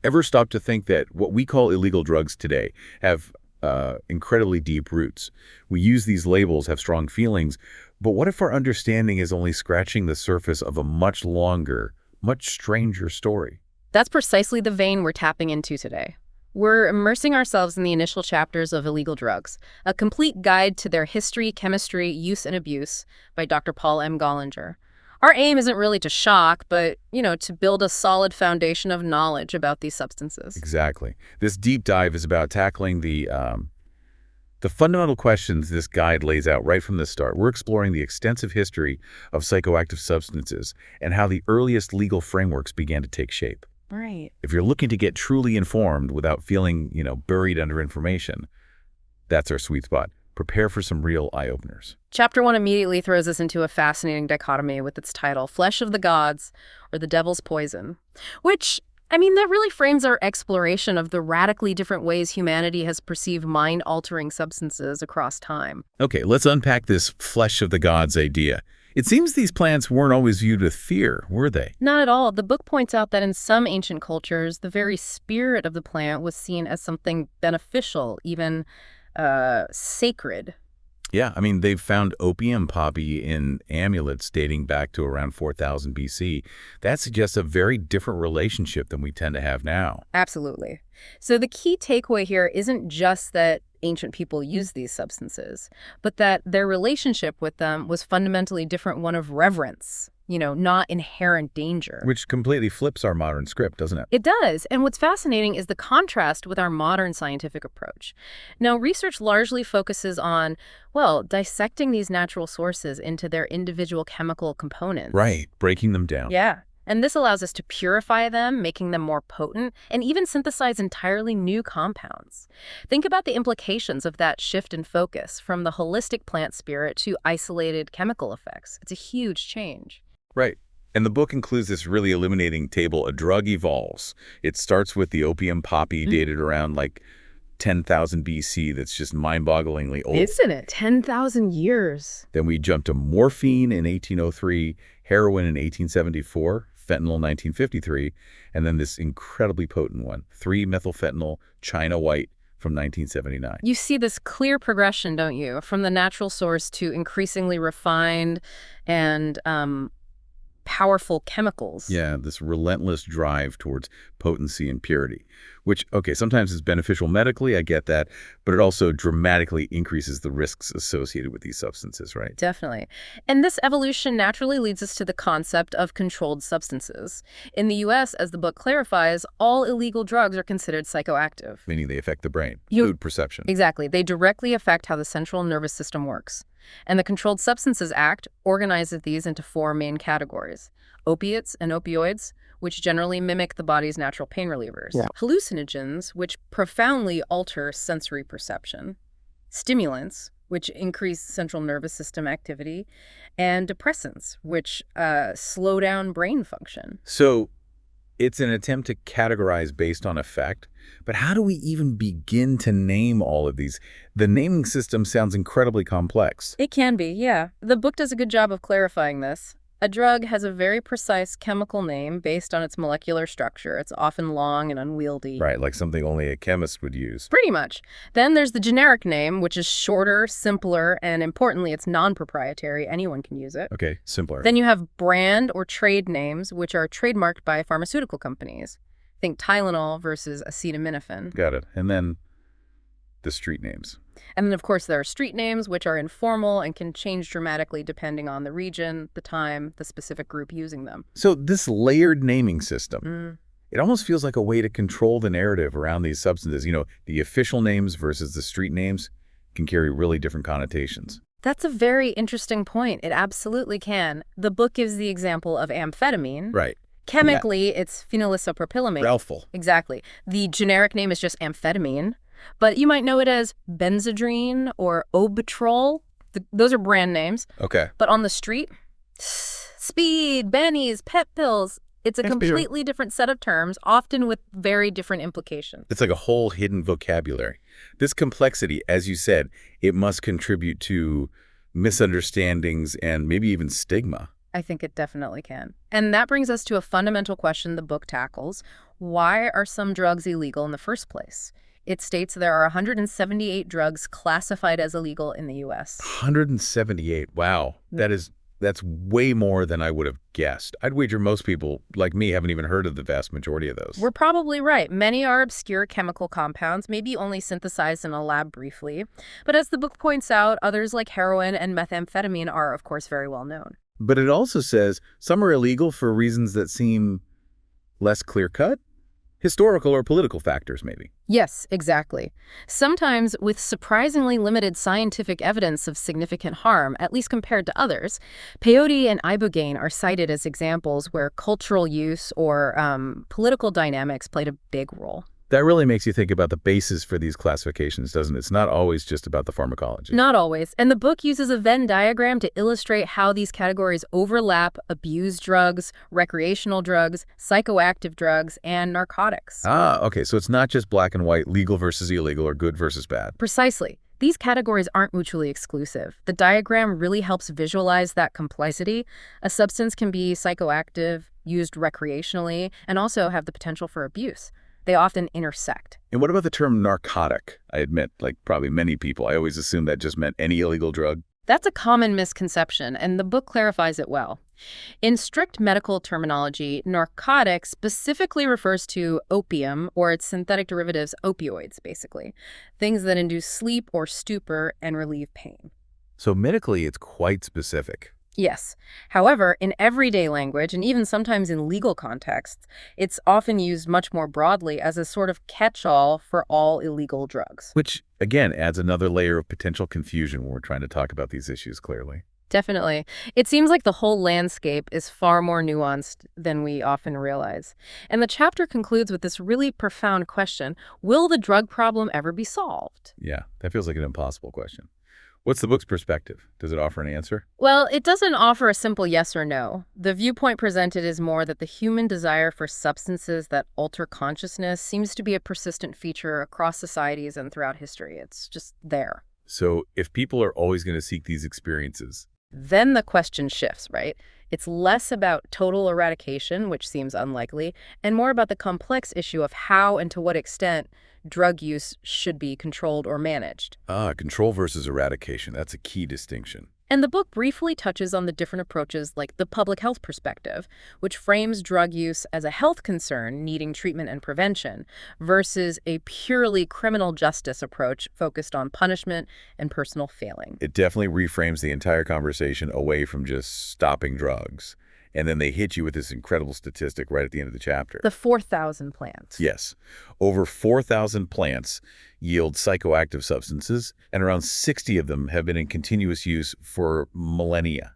Ever stop to think that what we call illegal drugs today have incredibly deep roots? We use these labels, have strong feelings, but what if our understanding is only scratching the surface of a much longer, much stranger story? That's precisely the vein we're tapping into today. We're immersing ourselves in the initial chapters of illegal drugs, a complete guide to their history, chemistry, use, and abuse by Dr. Paul M. Gahlinger. Our aim isn't really to shock, but, to build a solid foundation of knowledge about these substances. Exactly. This deep dive is about tackling the fundamental questions this guide lays out right from the start. We're exploring the extensive history of psychoactive substances and how the earliest legal frameworks began to take shape. Right. If you're looking to get truly informed without feeling, buried under information, that's our sweet spot. Prepare for some real eye-openers. Chapter 1 immediately throws us into a fascinating dichotomy with its title, Flesh of the Gods, or the Devil's Poison, which, that really frames our exploration of the radically different ways humanity has perceived mind-altering substances across time. Okay, let's unpack this flesh of the gods idea. It seems these plants weren't always viewed with fear, were they? Not at all. The book points out that in some ancient cultures, the very spirit of the plant was seen as something beneficial, even sacred. Yeah, they've found opium poppy in amulets dating back to around 4000 BC. That suggests a very different relationship than we tend to have now. Absolutely. So the key takeaway here isn't just that ancient people used these substances, but that their relationship with them was fundamentally different, one of reverence, not inherent danger. Which completely flips our modern script, doesn't it? It does. And what's fascinating is the contrast with our modern scientific approach. Now, research largely focuses on, dissecting these natural sources into their individual chemical components. Right, breaking them down. Yeah. And this allows us to purify them, making them more potent, and even synthesize entirely new compounds. Think about the implications of that shift in focus from the holistic plant spirit to isolated chemical effects. It's a huge change. Right. And the book includes this really illuminating table. A drug evolves. It starts with the opium poppy dated around 10,000 BC. That's just mind-bogglingly old. Isn't it? 10,000 years. Then we jump to morphine in 1803, heroin in 1874, fentanyl 1953, and then this incredibly potent one, 3-methylfentanyl, China White, from 1979. You see this clear progression, don't you? From the natural source to increasingly refined and powerful chemicals. Yeah, this relentless drive towards potency and purity, which, sometimes is beneficial medically, I get that, but it also dramatically increases the risks associated with these substances, right? Definitely. And this evolution naturally leads us to the concept of controlled substances. In the U.S., as the book clarifies, all illegal drugs are considered psychoactive. Meaning they affect the brain, mood perception. Exactly. They directly affect how the central nervous system works. And the Controlled Substances Act organizes these into 4 main categories: opiates and opioids, which generally mimic the body's natural pain relievers; hallucinogens, which profoundly alter sensory perception; stimulants, which increase central nervous system activity; and depressants, which slow down brain function. So it's an attempt to categorize based on effect, but how do we even begin to name all of these? The naming system sounds incredibly complex. It can be, yeah. The book does a good job of clarifying this. A drug has a very precise chemical name based on its molecular structure. It's often long and unwieldy. Right, like something only a chemist would use. Pretty much. Then there's the generic name, which is shorter, simpler, and importantly, it's non-proprietary. Anyone can use it. Okay, simpler. Then you have brand or trade names, which are trademarked by pharmaceutical companies. Think Tylenol versus acetaminophen. Got it. And then the street names. And then, of course, there are street names, which are informal and can change dramatically depending on the region, the time, the specific group using them. So this layered naming system, it almost feels like a way to control the narrative around these substances. The official names versus the street names can carry really different connotations. That's a very interesting point. It absolutely can. The book gives the example of amphetamine. Right. Chemically, it's phenylisopropylamine. Ralphful. Exactly. The generic name is just amphetamine, but you might know it as Benzedrine or Obitrol. Those are brand names. Okay. But on the street, speed, bennies, pet pills, it's a completely different set of terms, often with very different implications. It's like a whole hidden vocabulary. This complexity, as you said, it must contribute to misunderstandings and maybe even stigma. I think it definitely can. And that brings us to a fundamental question the book tackles. Why are some drugs illegal in the first place? It states there are 178 drugs classified as illegal in the U.S. 178. Wow. That's way more than I would have guessed. I'd wager most people, like me, haven't even heard of the vast majority of those. We're probably right. Many are obscure chemical compounds, maybe only synthesized in a lab briefly. But as the book points out, others like heroin and methamphetamine are, of course, very well known. But it also says some are illegal for reasons that seem less clear-cut? Historical or political factors, maybe. Yes, exactly. Sometimes with surprisingly limited scientific evidence of significant harm, at least compared to others. Peyote and ibogaine are cited as examples where cultural use or political dynamics played a big role. That really makes you think about the basis for these classifications, doesn't it? It's not always just about the pharmacology. Not always. And the book uses a Venn diagram to illustrate how these categories overlap abused drugs, recreational drugs, psychoactive drugs, and narcotics. Ah, okay. So it's not just black and white, legal versus illegal, or good versus bad. Precisely. These categories aren't mutually exclusive. The diagram really helps visualize that complexity. A substance can be psychoactive, used recreationally, and also have the potential for abuse. They often intersect. And what about the term narcotic? I admit, like probably many people, I always assumed that just meant any illegal drug. That's a common misconception, and the book clarifies it well. In strict medical terminology, narcotic specifically refers to opium or its synthetic derivatives, opioids, basically. Things that induce sleep or stupor and relieve pain. So medically, it's quite specific. Yes. However, in everyday language, and even sometimes in legal contexts, it's often used much more broadly as a sort of catch-all for all illegal drugs. Which, again, adds another layer of potential confusion when we're trying to talk about these issues clearly. Definitely. It seems like the whole landscape is far more nuanced than we often realize. And the chapter concludes with this really profound question: will the drug problem ever be solved? Yeah, that feels like an impossible question. What's the book's perspective? Does it offer an answer? Well, it doesn't offer a simple yes or no. The viewpoint presented is more that the human desire for substances that alter consciousness seems to be a persistent feature across societies and throughout history. It's just there. So if people are always going to seek these experiences, Then the question shifts, right? It's less about total eradication, which seems unlikely, and more about the complex issue of how and to what extent drug use should be controlled or managed. control versus eradication, that's a key distinction. And the book briefly touches on the different approaches, like the public health perspective, which frames drug use as a health concern needing treatment and prevention, versus a purely criminal justice approach focused on punishment and personal failing. It definitely reframes the entire conversation away from just stopping drugs. And then they hit you with this incredible statistic right at the end of the chapter. The 4,000 plants. Yes. Over 4,000 plants yield psychoactive substances, and around 60 of them have been in continuous use for millennia.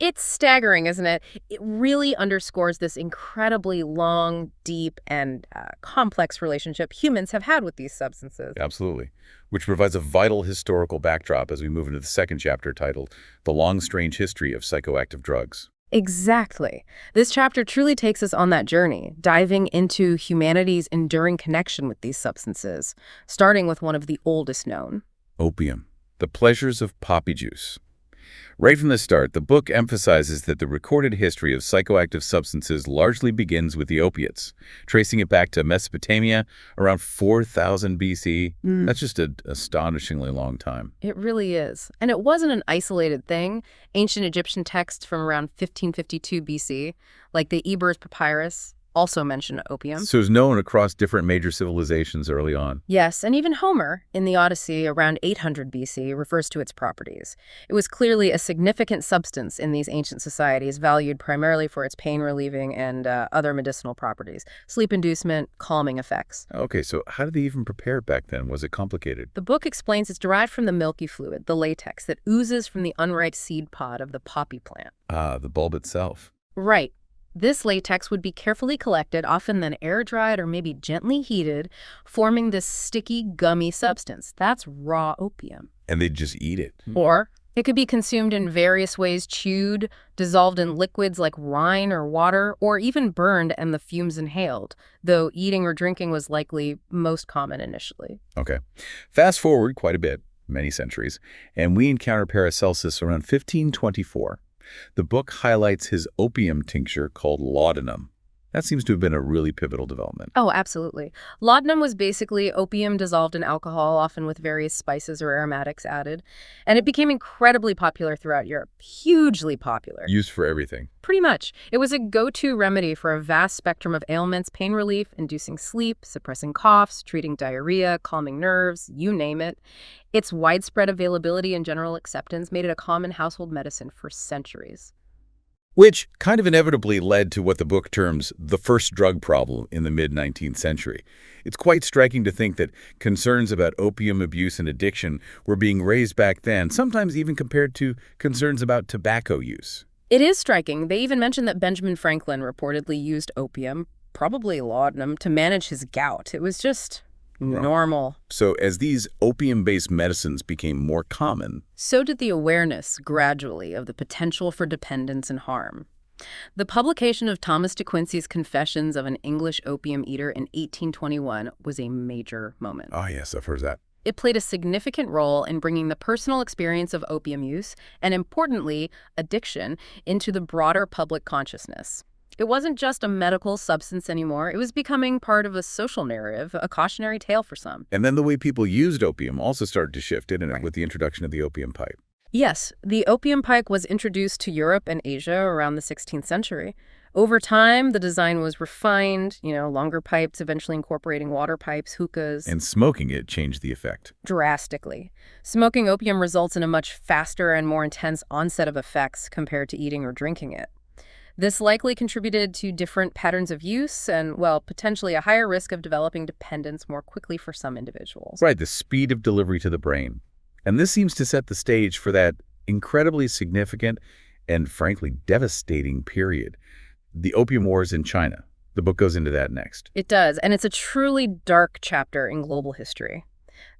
It's staggering, isn't it? It really underscores this incredibly long, deep, and complex relationship humans have had with these substances. Absolutely. Which provides a vital historical backdrop as we move into the second chapter titled The Long, Strange History of Psychoactive Drugs. Exactly. This chapter truly takes us on that journey, diving into humanity's enduring connection with these substances, starting with one of the oldest known. Opium. The pleasures of poppy juice. Right from the start, the book emphasizes that the recorded history of psychoactive substances largely begins with the opiates, tracing it back to Mesopotamia around 4000 BC. That's just an astonishingly long time. It really is. And it wasn't an isolated thing. Ancient Egyptian texts from around 1552 BC, like the Ebers Papyrus, also mention opium. So it was known across different major civilizations early on. Yes, and even Homer, in the Odyssey around 800 BC, refers to its properties. It was clearly a significant substance in these ancient societies, valued primarily for its pain-relieving and other medicinal properties, sleep inducement, calming effects. Okay, so how did they even prepare it back then? Was it complicated? The book explains it's derived from the milky fluid, the latex, that oozes from the unripe seed pod of the poppy plant. Ah, the bulb itself. Right. This latex would be carefully collected, often then air-dried or maybe gently heated, forming this sticky, gummy substance. That's raw opium. And they'd just eat it. Or it could be consumed in various ways: chewed, dissolved in liquids like wine or water, or even burned and the fumes inhaled, though eating or drinking was likely most common initially. Okay. Fast forward quite a bit, many centuries, and we encounter Paracelsus around 1524. The book highlights his opium tincture called laudanum. That seems to have been a really pivotal development. Oh, absolutely. Laudanum was basically opium dissolved in alcohol, often with various spices or aromatics added. And it became incredibly popular throughout Europe. Hugely popular. Used for everything. Pretty much. It was a go-to remedy for a vast spectrum of ailments, pain relief, inducing sleep, suppressing coughs, treating diarrhea, calming nerves, you name it. Its widespread availability and general acceptance made it a common household medicine for centuries. Which kind of inevitably led to what the book terms the first drug problem in the mid-19th century. It's quite striking to think that concerns about opium abuse and addiction were being raised back then, sometimes even compared to concerns about tobacco use. It is striking. They even mentioned that Benjamin Franklin reportedly used opium, probably laudanum, to manage his gout. It was just normal. So as these opium-based medicines became more common, So did the awareness, gradually, of the potential for dependence and harm. The publication of Thomas de Quincey's Confessions of an English Opium Eater in 1821 was a major moment. oh yes, I've heard that. It played a significant role in bringing the personal experience of opium use, and importantly, addiction, into the broader public consciousness. It wasn't just a medical substance anymore. It was becoming part of a social narrative, a cautionary tale for some. And then the way people used opium also started to shift, didn't it, Right. with the introduction of the opium pipe. Yes, the opium pipe was introduced to Europe and Asia around the 16th century. Over time, the design was refined, longer pipes, eventually incorporating water pipes, hookahs, And smoking it changed the effect. drastically. Smoking opium results in a much faster and more intense onset of effects compared to eating or drinking it. This likely contributed to different patterns of use and, well, potentially a higher risk of developing dependence more quickly for some individuals. Right, the speed of delivery to the brain. And this seems to set the stage for that incredibly significant and, frankly, devastating period. The Opium Wars in China. The book goes into that next. It does, and it's a truly dark chapter in global history.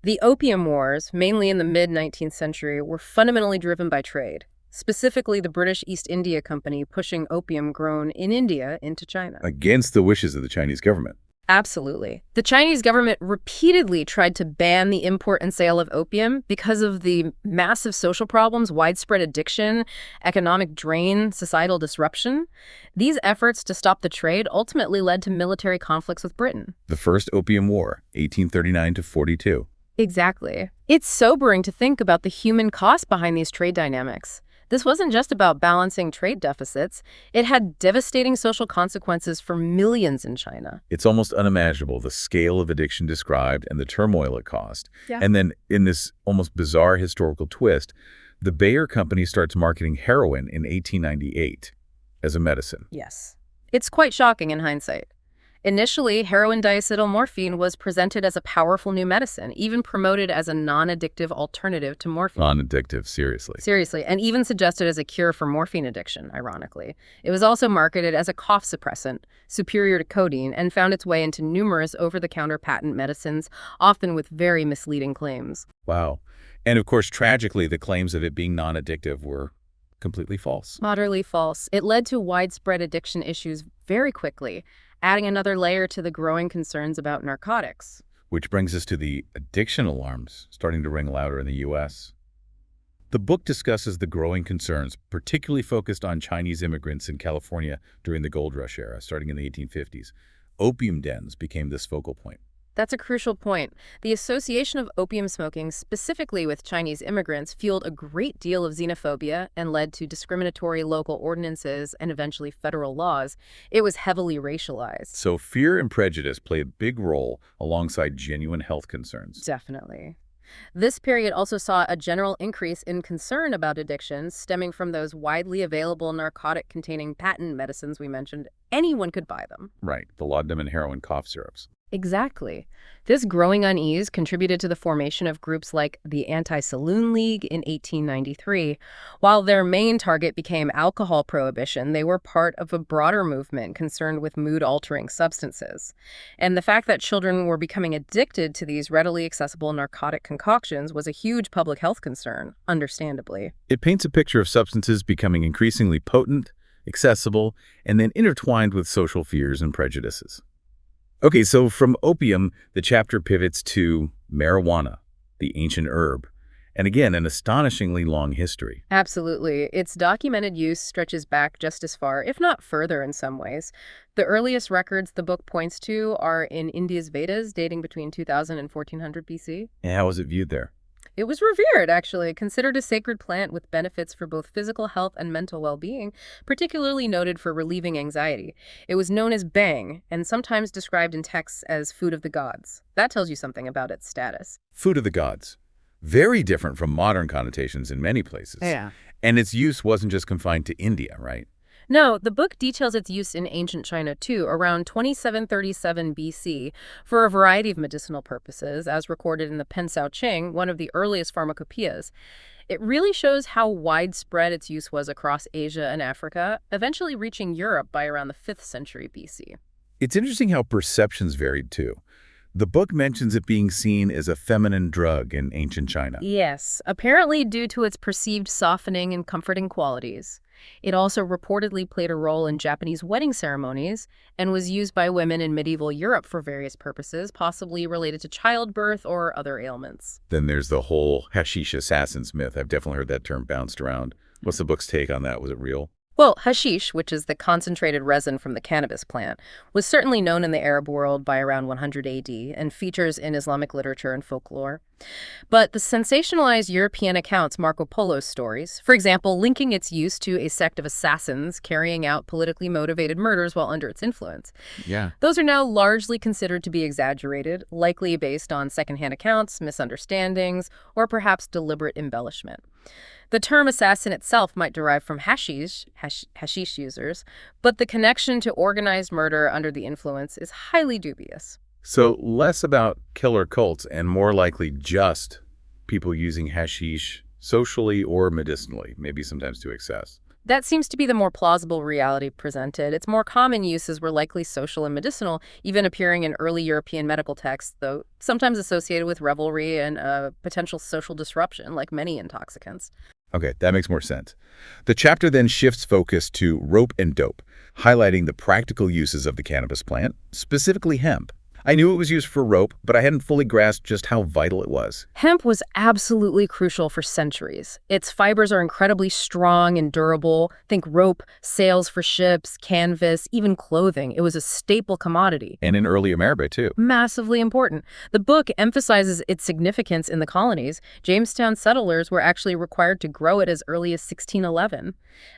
The Opium Wars, mainly in the mid-19th century, were fundamentally driven by trade, specifically the British East India Company pushing opium grown in India into China. Against the wishes of the Chinese government. Absolutely. The Chinese government repeatedly tried to ban the import and sale of opium because of the massive social problems, widespread addiction, economic drain, societal disruption. These efforts to stop the trade ultimately led to military conflicts with Britain. The First Opium War, 1839 to 42. Exactly. It's sobering to think about the human cost behind these trade dynamics. This wasn't just about balancing trade deficits. It had devastating social consequences for millions in China. It's almost unimaginable, the scale of addiction described and the turmoil it caused. Yeah. And then, in this almost bizarre historical twist, the Bayer Company starts marketing heroin in 1898 as a medicine. Yes. It's quite shocking in hindsight. Initially, heroin diacetylmorphine was presented as a powerful new medicine, even promoted as a non-addictive alternative to morphine. Non-addictive, seriously. Seriously, and even suggested as a cure for morphine addiction, ironically. It was also marketed as a cough suppressant, superior to codeine, and found its way into numerous over-the-counter patent medicines, often with very misleading claims. Wow. And of course, tragically, the claims of it being non-addictive were completely false. Moderately false. It led to widespread addiction issues very quickly, adding another layer to the growing concerns about narcotics. Which brings us to the addiction alarms starting to ring louder in the U.S. The book discusses the growing concerns, particularly focused on Chinese immigrants in California during the Gold Rush era, starting in the 1850s. Opium dens became this focal point. That's a crucial point. The association of opium smoking, specifically with Chinese immigrants, fueled a great deal of xenophobia and led to discriminatory local ordinances and eventually federal laws. It was heavily racialized. So fear and prejudice play a big role alongside genuine health concerns. Definitely. This period also saw a general increase in concern about addictions stemming from those widely available narcotic-containing patent medicines we mentioned. Anyone could buy them. Right, the laudanum and heroin cough syrups. Exactly. This growing unease contributed to the formation of groups like the Anti-Saloon League in 1893. While their main target became alcohol prohibition, they were part of a broader movement concerned with mood-altering substances. And the fact that children were becoming addicted to these readily accessible narcotic concoctions was a huge public health concern, understandably. It paints a picture of substances becoming increasingly potent, accessible, and then intertwined with social fears and prejudices. Okay, so from opium, the chapter pivots to marijuana, the ancient herb, And again, an astonishingly long history. Absolutely. Its documented use stretches back just as far, if not further in some ways. The earliest records the book points to are in India's Vedas, dating between 2000 and 1400 BC. And how was it viewed there? It was revered, actually, considered a sacred plant with benefits for both physical health and mental well-being, particularly noted for relieving anxiety. It was known as bang, and sometimes described in texts as food of the gods. That tells you something about its status. Food of the gods. Very different from modern connotations in many places. Yeah. And its use wasn't just confined to India, right? No, the book details its use in ancient China, too, around 2737 BC, for a variety of medicinal purposes, as recorded in the Pen Sao Ching, one of the earliest pharmacopoeias. It really shows how widespread its use was across Asia and Africa, eventually reaching Europe by around the 5th century BC. It's interesting how perceptions varied, too. The book mentions it being seen as a feminine drug in ancient China. Yes, apparently due to its perceived softening and comforting qualities. It also reportedly played a role in Japanese wedding ceremonies and was used by women in medieval Europe for various purposes, possibly related to childbirth or other ailments. Then there's the whole hashish assassins myth. I've definitely heard that term bounced around. What's the book's take on that? Was it real? Well, hashish, which is the concentrated resin from the cannabis plant, was certainly known in the Arab world by around 100 AD and features in Islamic literature and folklore. But the sensationalized European accounts Marco Polo's stories, for example, linking its use to a sect of assassins carrying out politically motivated murders while under its influence, Yeah. those are now largely considered to be exaggerated, likely based on secondhand accounts, misunderstandings, or perhaps deliberate embellishment. The term assassin itself might derive from hashish users, but the connection to organized murder under the influence is highly dubious. So less about killer cults and more likely just people using hashish socially or medicinally, maybe sometimes to excess. That seems to be the more plausible reality presented. Its more common uses were likely social and medicinal, even appearing in early European medical texts, though sometimes associated with revelry and potential social disruption, like many intoxicants. Okay, that makes more sense. The chapter then shifts focus to rope and dope, highlighting the practical uses of the cannabis plant, specifically hemp. I knew it was used for rope, but I hadn't fully grasped just how vital it was. Hemp was absolutely crucial for centuries. Its fibers are incredibly strong and durable. Think rope, sails for ships, canvas, even clothing. It was a staple commodity. And in early America, too. Massively important. The book emphasizes its significance in the colonies. Jamestown settlers were actually required to grow it as early as 1611.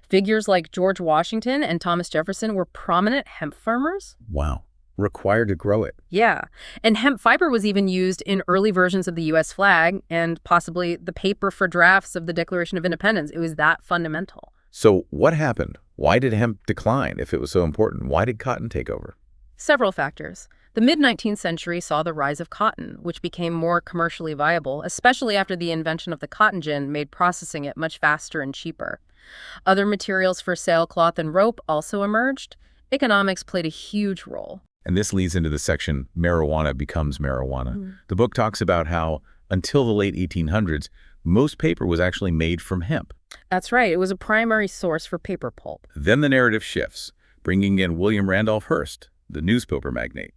Figures like George Washington and Thomas Jefferson were prominent hemp farmers. Wow. Required to grow it. Yeah. And hemp fiber was even used in early versions of the U.S. flag and possibly the paper for drafts of the Declaration of Independence. It was that fundamental. So what happened? Why did hemp decline if it was so important? Why did cotton take over? Several factors. The mid-19th century saw the rise of cotton, which became more commercially viable, especially after the invention of the cotton gin made processing it much faster and cheaper. Other materials for sailcloth and rope also emerged. Economics played a huge role. And this leads into the section, marijuana becomes marijuana. The book talks about how, until the late 1800s, most paper was actually made from hemp. That's right. It was a primary source for paper pulp. Then the narrative shifts, bringing in William Randolph Hearst, the newspaper magnate.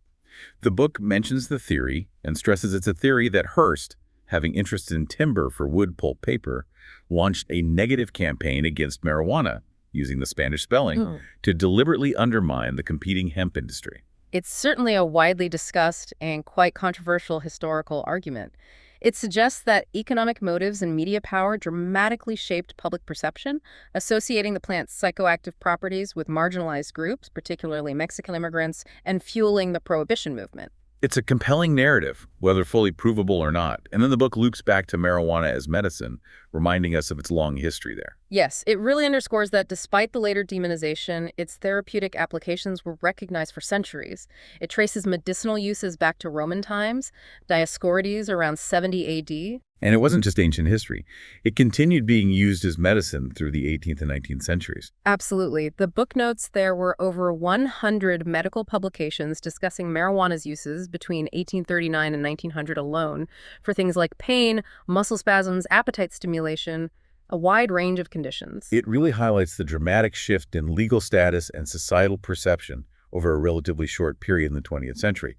The book mentions the theory and stresses it's a theory that Hearst, having interest in timber for wood pulp paper, launched a negative campaign against marijuana, using the Spanish spelling, to deliberately undermine the competing hemp industry. It's certainly a widely discussed and quite controversial historical argument. It suggests that economic motives and media power dramatically shaped public perception, associating the plant's psychoactive properties with marginalized groups, particularly Mexican immigrants, and fueling the prohibition movement. It's a compelling narrative, whether fully provable or not. And then the book loops back to marijuana as medicine, reminding us of its long history there. Yes, it really underscores that despite the later demonization, its therapeutic applications were recognized for centuries. It traces medicinal uses back to Roman times, Dioscorides around 70 AD. And it wasn't just ancient history. It continued being used as medicine through the 18th and 19th centuries. Absolutely. The book notes there were over 100 medical publications discussing marijuana's uses between 1839 and 1900 alone for things like pain, muscle spasms, appetite stimulation, a wide range of conditions. It really highlights the dramatic shift in legal status and societal perception over a relatively short period in the 20th century.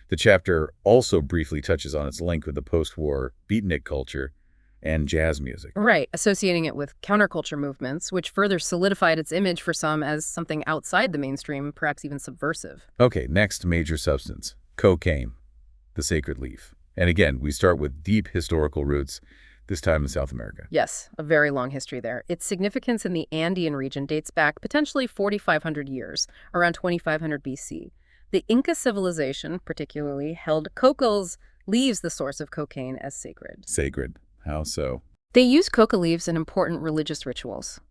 The chapter also briefly touches on its link with the post-war beatnik culture, and jazz music. Right, associating it with counterculture movements, which further solidified its image for some as something outside the mainstream, perhaps even subversive. Okay, next major substance, cocaine, the sacred leaf. And again, we start with deep historical roots, this time in South America. Yes, a very long history there. Its significance in the Andean region dates back potentially 4,500 years, around 2,500 BC. The Inca civilization, particularly, held coca's leaves, the source of cocaine, as sacred. Sacred. How so? They used coca leaves in important religious rituals.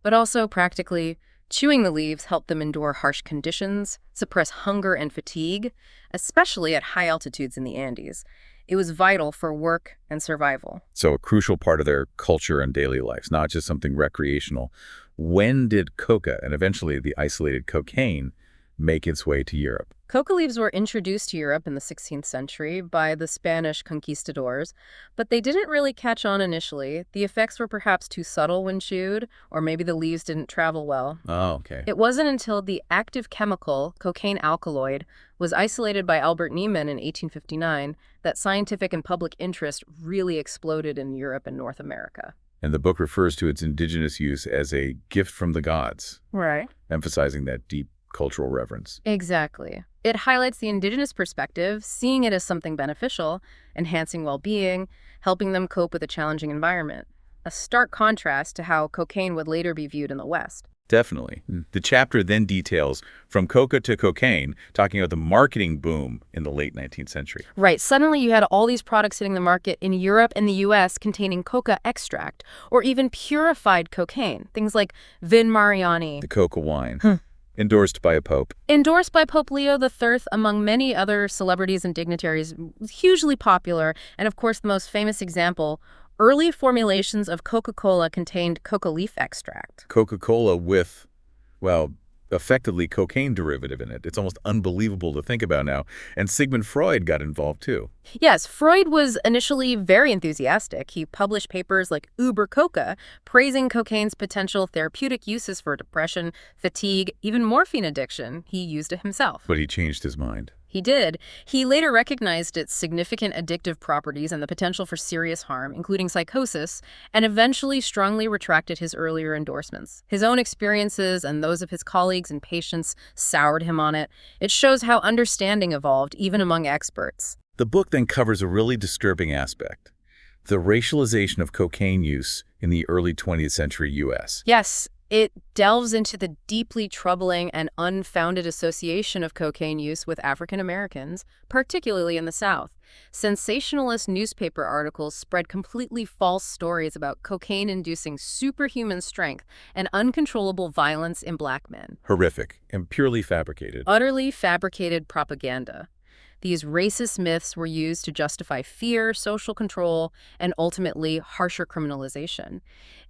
But also, practically, chewing the leaves helped them endure harsh conditions, suppress hunger and fatigue, especially at high altitudes in the Andes. It was vital for work and survival. So a crucial part of their culture and daily lives, not just something recreational. When did coca, and eventually the isolated cocaine, make its way to Europe? Coca leaves were introduced to Europe in the 16th century by the Spanish conquistadors, but they didn't really catch on initially. The effects were perhaps too subtle when chewed, or maybe the leaves didn't travel well. Oh, okay. It wasn't until the active chemical, cocaine alkaloid, was isolated by Albert Niemann in 1859 that scientific and public interest really exploded in Europe and North America. And the book refers to its indigenous use as a gift from the gods, Right. emphasizing that deep cultural reverence. Exactly. It highlights the indigenous perspective, seeing it as something beneficial, enhancing well-being, helping them cope with a challenging environment. A stark contrast to how cocaine would later be viewed in the West. Definitely. The chapter then details from coca to cocaine, talking about the marketing boom in the late 19th century. Right. Suddenly you had all these products hitting the market in Europe and the US containing coca extract, or even purified cocaine. Things like Vin Mariani. The coca wine, endorsed by a pope. Endorsed by Pope Leo III, among many other celebrities and dignitaries, hugely popular. And of course, the most famous example, early formulations of Coca-Cola contained coca leaf extract. Coca-Cola with, well, effectively cocaine derivative in it. It's almost unbelievable to think about now. And Sigmund Freud got involved too. Yes, Freud was initially very enthusiastic. He published papers like Über Coca, praising cocaine's potential therapeutic uses for depression, fatigue, even morphine addiction. He used it himself. But he changed his mind. He did. He later recognized its significant addictive properties and the potential for serious harm, including psychosis, and eventually strongly retracted his earlier endorsements. His own experiences and those of his colleagues and patients soured him on it. It shows how understanding evolved, even among experts. The book then covers a really disturbing aspect, the racialization of cocaine use in the early 20th century U.S. Yes, it delves into the deeply troubling and unfounded association of cocaine use with African Americans, particularly in the South. Sensationalist newspaper articles spread completely false stories about cocaine-inducing superhuman strength and uncontrollable violence in Black men. Horrific and purely fabricated. Utterly fabricated propaganda. These racist myths were used to justify fear, social control, and ultimately harsher criminalization.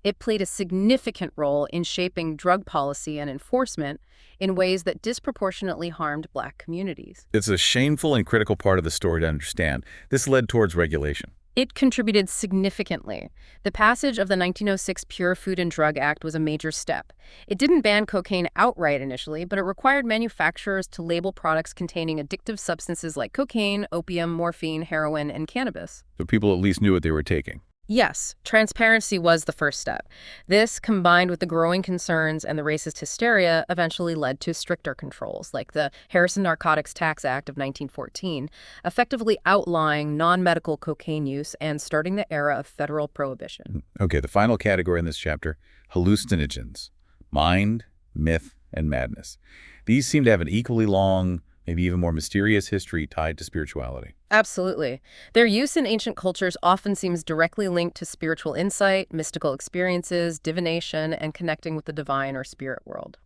It played a significant role in shaping drug policy and enforcement in ways that disproportionately harmed Black communities. It's a shameful and critical part of the story to understand. This led towards regulation. It contributed significantly. The passage of the 1906 Pure Food and Drug Act was a major step. It didn't ban cocaine outright initially, but it required manufacturers to label products containing addictive substances like cocaine, opium, morphine, heroin, and cannabis. So people at least knew what they were taking. Yes, transparency was the first step. This, combined with the growing concerns and the racist hysteria, eventually led to stricter controls, like the Harrison Narcotics Tax Act of 1914, effectively outlawing non-medical cocaine use and starting the era of federal prohibition. Okay, the final category in this chapter, hallucinogens. Mind, myth, and madness. These seem to have an equally long, maybe even more mysterious history tied to spirituality. Absolutely. Their use in ancient cultures often seems directly linked to spiritual insight, mystical experiences, divination, and connecting with the divine or spirit world.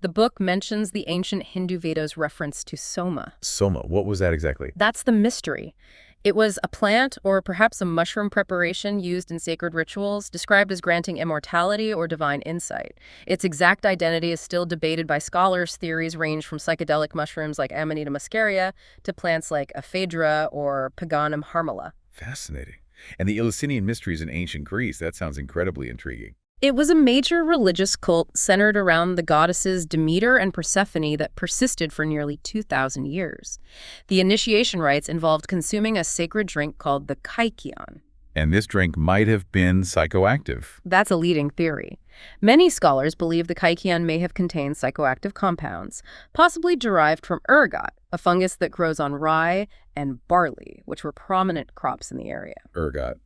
The book mentions the ancient Hindu Vedas reference to soma. Soma, what was that exactly? That's the mystery. It was a plant or perhaps a mushroom preparation used in sacred rituals, described as granting immortality or divine insight. Its exact identity is still debated by scholars. Theories range from psychedelic mushrooms like Amanita muscaria to plants like ephedra or Paganum harmala. Fascinating. And the Eleusinian mysteries in ancient Greece, that sounds incredibly intriguing. It was a major religious cult centered around the goddesses Demeter and Persephone that persisted for nearly 2,000 years. The initiation rites involved consuming a sacred drink called the kykeon. And this drink might have been psychoactive. That's a leading theory. Many scholars believe the kykeon may have contained psychoactive compounds, possibly derived from ergot, a fungus that grows on rye and barley, which were prominent crops in the area. Ergot.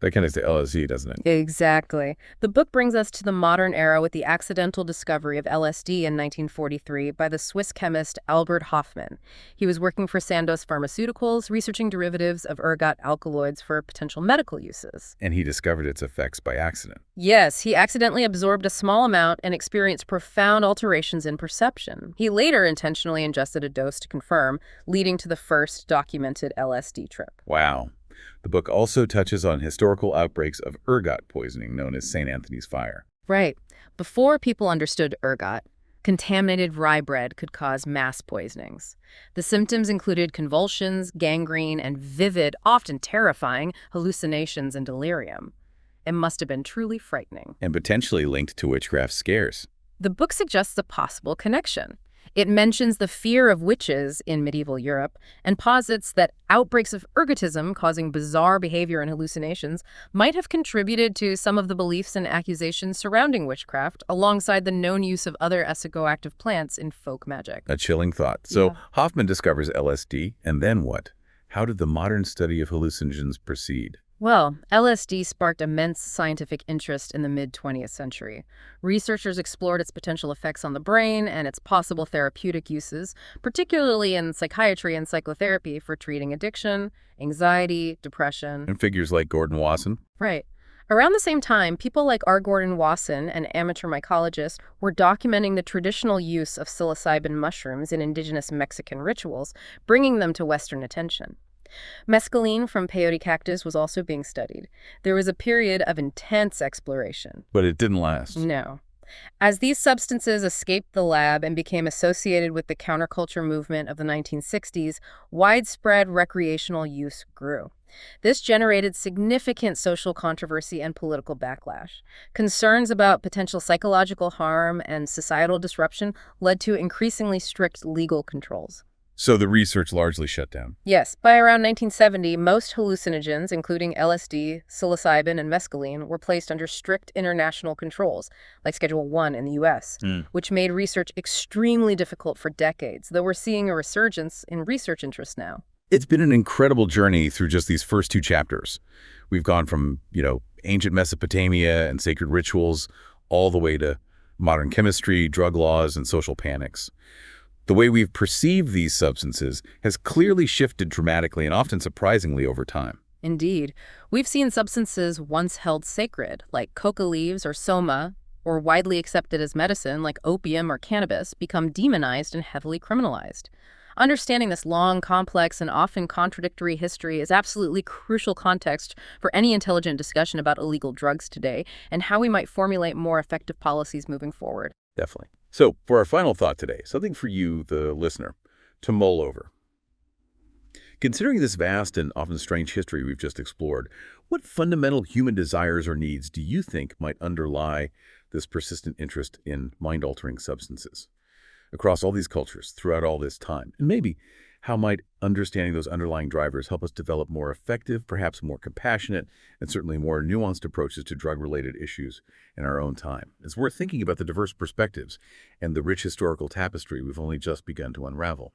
That connects to LSD, doesn't it? Exactly. The book brings us to the modern era with the accidental discovery of LSD in 1943 by the Swiss chemist Albert Hofmann. He was working for Sandoz Pharmaceuticals, researching derivatives of ergot alkaloids for potential medical uses. And he discovered its effects by accident. Yes, he accidentally absorbed a small amount and experienced profound alterations in perception. He later intentionally ingested a dose to confirm, leading to the first documented LSD trip. Wow. The book also touches on historical outbreaks of ergot poisoning, known as St. Anthony's Fire. Right. Before people understood ergot, contaminated rye bread could cause mass poisonings. The symptoms included convulsions, gangrene, and vivid, often terrifying, hallucinations and delirium. It must have been truly frightening. And potentially linked to witchcraft scares. The book suggests a possible connection. It mentions the fear of witches in medieval Europe and posits that outbreaks of ergotism causing bizarre behavior and hallucinations might have contributed to some of the beliefs and accusations surrounding witchcraft, alongside the known use of other psychoactive plants in folk magic. A chilling thought. So Hoffman discovers LSD, and then what? How did the modern study of hallucinogens proceed? Well, LSD sparked immense scientific interest in the mid-20th century. Researchers explored its potential effects on the brain and its possible therapeutic uses, particularly in psychiatry and psychotherapy for treating addiction, anxiety, depression. And figures like Gordon Wasson? Right. Around the same time, people like R. Gordon Wasson, an amateur mycologist, were documenting the traditional use of psilocybin mushrooms in indigenous Mexican rituals, bringing them to Western attention. Mescaline from peyote cactus was also being studied. There was a period of intense exploration. But it didn't last. No. As these substances escaped the lab and became associated with the counterculture movement of the 1960s, widespread recreational use grew. This generated significant social controversy and political backlash. Concerns about potential psychological harm and societal disruption led to increasingly strict legal controls. So the research largely shut down. Yes, by around 1970, most hallucinogens, including LSD, psilocybin, and mescaline, were placed under strict international controls, like Schedule I in the U.S., which made research extremely difficult for decades, though we're seeing a resurgence in research interest now. It's been an incredible journey through just these first two chapters. We've gone from, ancient Mesopotamia and sacred rituals all the way to modern chemistry, drug laws, and social panics. The way we've perceived these substances has clearly shifted dramatically and often surprisingly over time. Indeed. We've seen substances once held sacred, like coca leaves or soma, or widely accepted as medicine, like opium or cannabis, become demonized and heavily criminalized. Understanding this long, complex, and often contradictory history is absolutely crucial context for any intelligent discussion about illegal drugs today and how we might formulate more effective policies moving forward. Definitely. So, for our final thought today, something for you, the listener, to mull over. Considering this vast and often strange history we've just explored, what fundamental human desires or needs do you think might underlie this persistent interest in mind-altering substances across all these cultures throughout all this time? And maybe how might understanding those underlying drivers help us develop more effective, perhaps more compassionate, and certainly more nuanced approaches to drug-related issues in our own time? It's worth thinking about the diverse perspectives and the rich historical tapestry we've only just begun to unravel.